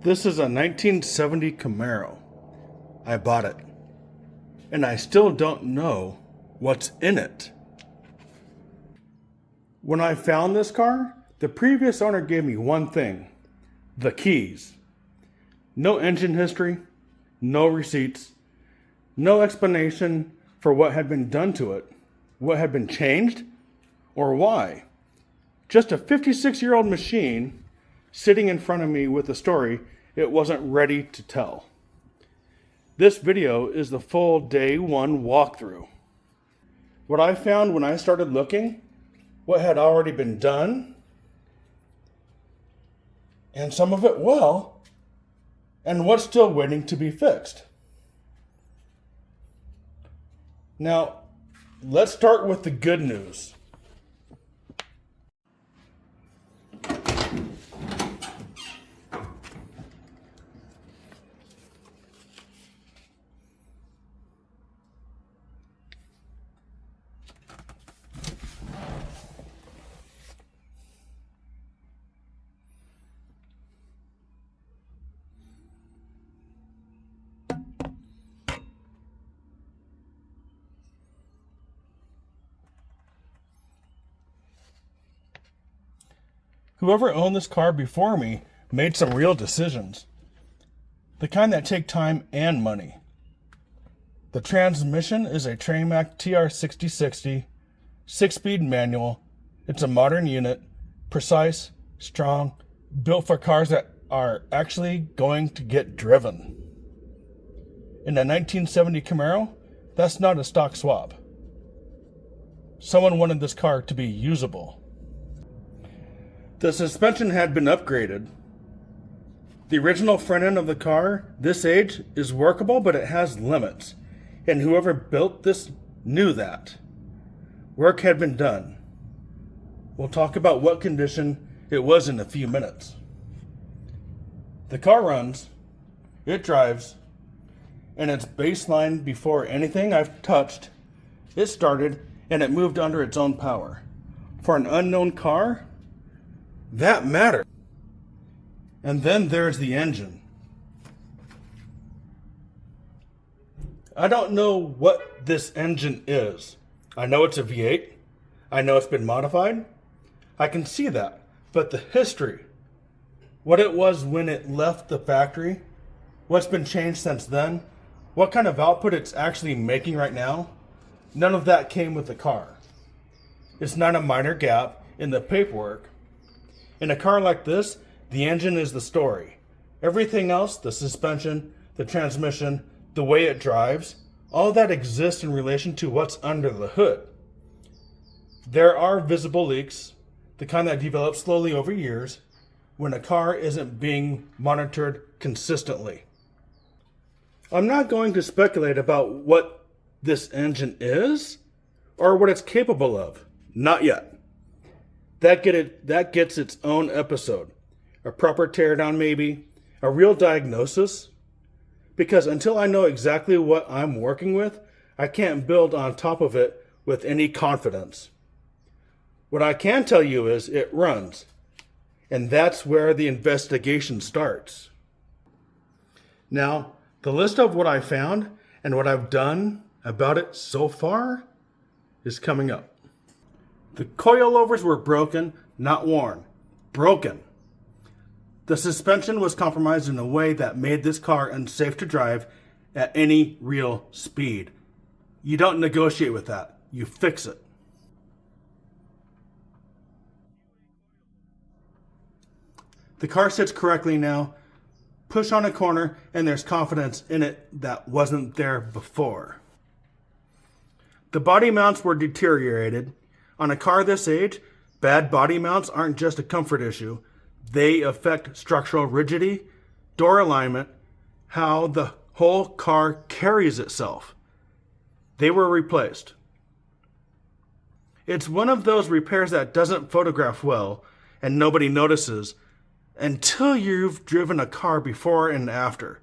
This is a 1970 Camaro. I bought it, and I still don't know what's in it. When I found this car, the previous owner gave me one thing: the keys. No engine history, no receipts, no explanation for what had been done to it, what had been changed, or why. Just a 56-year-old machine sitting in front of me with a story it wasn't ready to tell. This video is the full day one walkthrough. What I found when I started looking, what had already been done, and some of it well, and what's still waiting to be fixed. Now, let's start with the good news. Whoever owned this car before me made some real decisions. The kind that take time and money. The transmission is a Tramac TR6060, 6-speed manual. It's a modern unit, precise, strong, built for cars that are actually going to get driven. In a 1970 Camaro, that's not a stock swap. Someone wanted this car to be usable. The suspension had been upgraded. The original front end of the car, this age, is workable, but it has limits. And whoever built this knew that. Work had been done. We'll talk about what condition it was in a few minutes. The car runs, it drives, and its baseline before anything I've touched, it started and it moved under its own power. For an unknown car, that mattered. And then there's the engine. I don't know what this engine is. I know it's a V8. I know it's been modified. I can see that. But the history, what it was when it left the factory, what's been changed since then, what kind of output it's actually making right now, none of that came with the car. It's not a minor gap in the paperwork. In a car like this, the engine is the story. Everything else, the suspension, the transmission, the way it drives, all that exists in relation to what's under the hood. There are visible leaks, the kind that develop slowly over years, when a car isn't being monitored consistently. I'm not going to speculate about what this engine is or what it's capable of. Not yet. That gets its own episode. A proper teardown maybe, a real diagnosis. Because until I know exactly what I'm working with, I can't build on top of it with any confidence. What I can tell you is it runs. And that's where the investigation starts. Now, the list of what I found and what I've done about it so far is coming up. The coilovers were broken, not worn. Broken. The suspension was compromised in a way that made this car unsafe to drive at any real speed. You don't negotiate with that. You fix it. The car sits correctly now. Push on a corner and there's confidence in it that wasn't there before. The body mounts were deteriorated. On a car this age, bad body mounts aren't just a comfort issue. They affect structural rigidity, door alignment, how the whole car carries itself. They were replaced. It's one of those repairs that doesn't photograph well and nobody notices until you've driven a car before and after.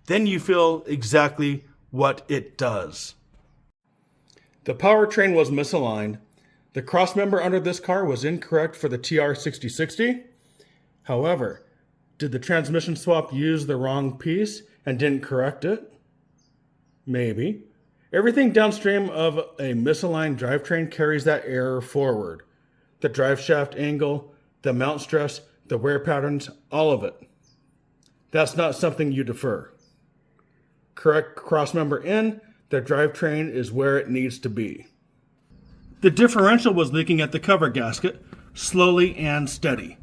Then you feel exactly what it does. The powertrain was misaligned. The crossmember under this car was incorrect for the TR6060. However, Did the transmission swap use the wrong piece and didn't correct it? Maybe. Everything downstream of a misaligned drivetrain carries that error forward. The drive shaft angle, the mount stress, the wear patterns, all of it. That's not something you defer. Correct crossmember in, the drivetrain is where it needs to be. The differential was leaking at the cover gasket, slowly and steady.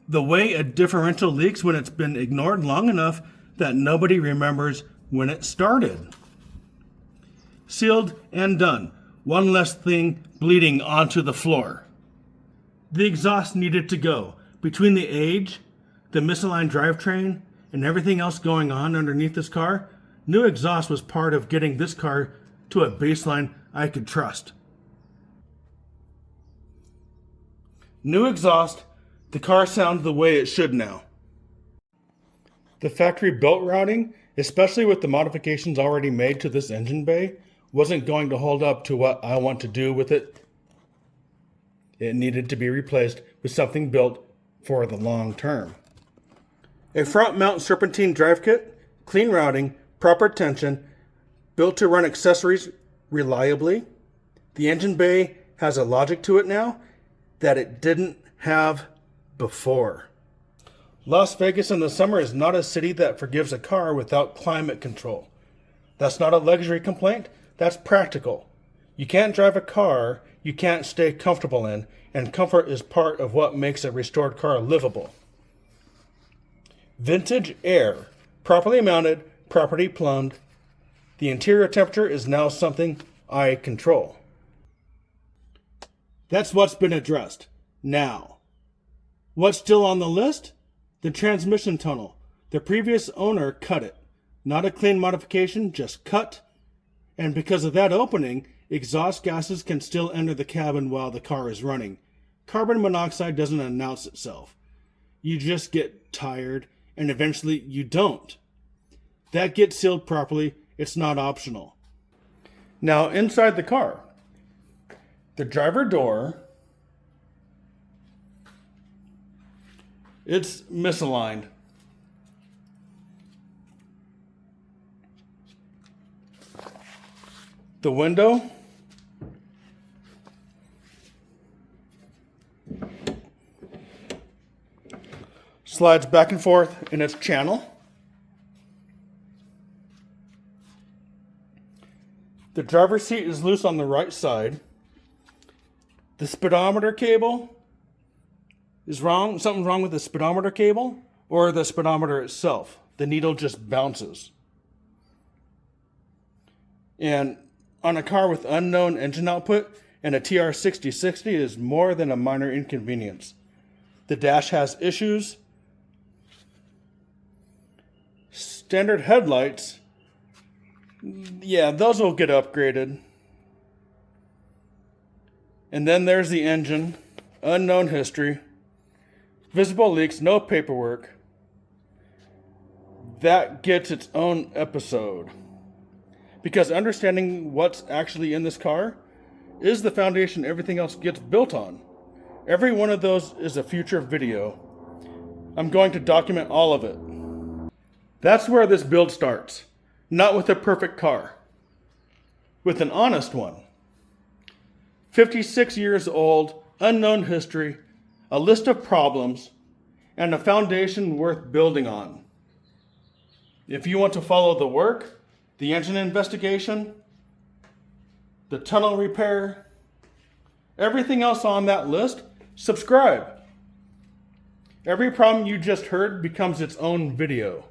The way a differential leaks when it's been ignored long enough that nobody remembers when it started. Sealed and done. One less thing bleeding onto the floor. The exhaust needed to go. Between the age, the misaligned drivetrain, and everything else going on underneath this car, new exhaust was part of getting this car to a baseline I could trust. New exhaust, the car sounds the way it should now. The factory built routing, especially with the modifications already made to this engine bay, wasn't going to hold up to what I want to do with it. It needed to be replaced with something built for the long term. A front mount serpentine drive kit, clean routing, proper tension, built to run accessories reliably. The engine bay has a logic to it now that it didn't have before. Las Vegas in the summer is not a city that forgives a car without climate control. That's not a luxury complaint, that's practical. You can't drive a car you can't stay comfortable in, and comfort is part of what makes a restored car livable. Vintage air, properly mounted, properly plumbed. The interior temperature is now something I control. That's what's been addressed. Now, what's still on the list? The transmission tunnel. The previous owner cut it. Not a clean modification, just cut. And because of that opening, exhaust gases can still enter the cabin while the car is running. Carbon monoxide doesn't announce itself. You just get tired, and eventually you don't. That gets sealed properly. It's not optional. Now, inside the car, the driver door, it's misaligned. The window, slides back and forth in its channel. The driver's seat is loose on the right side. The speedometer cable is wrong. Something's wrong with the speedometer cable or the speedometer itself. The needle just bounces. And on a car with unknown engine output, and a TR6060 is more than a minor inconvenience. The dash has issues. Standard headlights, yeah, those will get upgraded. And then there's the engine, unknown history, visible leaks, no paperwork. That gets its own episode. Because understanding what's actually in this car is the foundation everything else gets built on. Every one of those is a future video. I'm going to document all of it. That's where this build starts. Not with a perfect car. With an honest one. 56 years old, unknown history, a list of problems, and a foundation worth building on. If you want to follow the work, the engine investigation, the tunnel repair, everything else on that list, subscribe. Every problem you just heard becomes its own video.